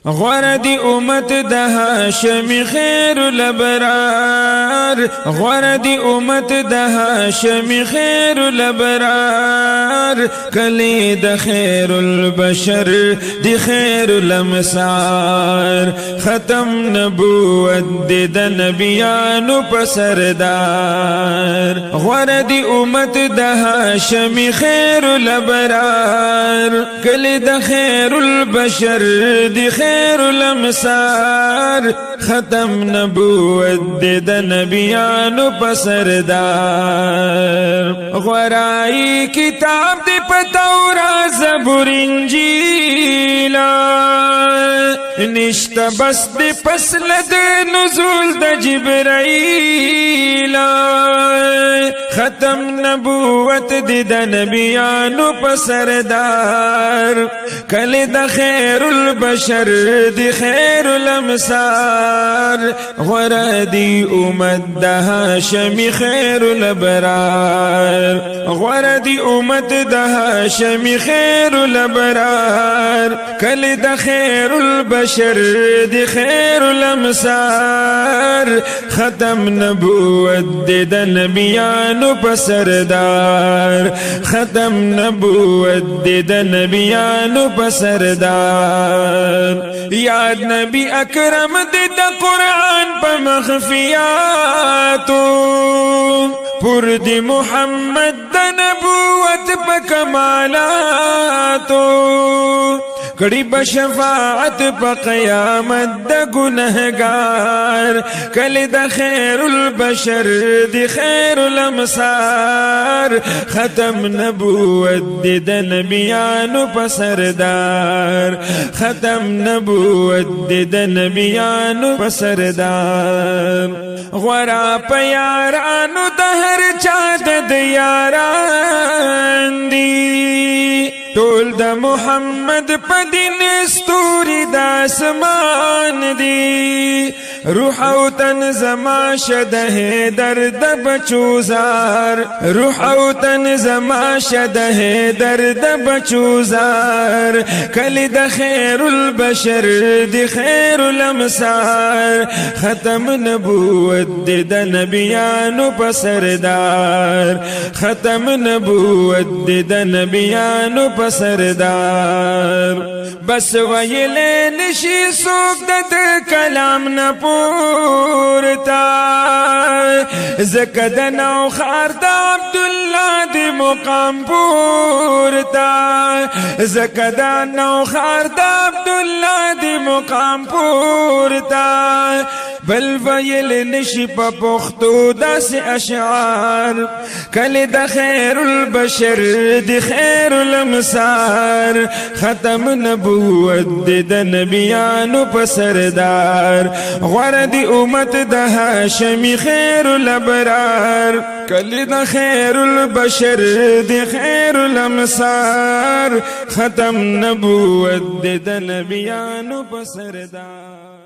غردي امت د هاشم خير الابرار غردي امت د هاشم خير الابرار کلی د خير البشر دي خير الامصار ختم نبوت د نبيانو پسردار غردي امت د هاشم خير الابرار کلی د خير البشر دي خير الامصار ختم نبوت د نبیانو پسردار غرائی کتاب دی پتورا زبور انجیل نشتا بس دی پسل د نزول د جبرائیل ختم نبوت د نبیانو پسردار کل د خیر البشر دی خیر الامصار غردی امت د هاشم خیر الابرار غردی امت د هاشم خیر الابرار کل د خیر البشر دی خیر الامصار ختم نبوت د نبیانو پسردار ختم نبوت د نبیانو پسردار یاد نبی اکرم د قرآن په مخفیاتو پر دی محمد د نبوت په کمالاتو کڑی بشفاعت پا قیامت دا گنہگار کل دا خیر البشر دی خیر الامصار ختم نبوت دا نبیانو پسردار ختم نبوت دا نبیانو پسردار غورا پا یارانو دا ہر چاہت دا یاران دی ټول د محمد په دین ستوري د اسمان دی روح او تن زما شده درد بچوزار روح او تن زما شده درد بچوزار کلی د خیر البشر دی خیر الامصار ختم نبوت د نبیانو پسردار ختم نبوت د نبیانو پسردار بس ویلے نشی سوک د کلام نہ پورتا زکد نو خارد عبداللہ دی مقام پورتا زکد نو خارد عبداللہ دی مقام پورتا بل ویل نشی پا پختو داس اشعار کل دا خیر البشر دی خیر الامصار ختم نبوت د نبیانو پسردار غردی امت د هاشم خیر الابرار کل دا خیر البشر دی خیر الامصار ختم نبوت د نبیانو پسردار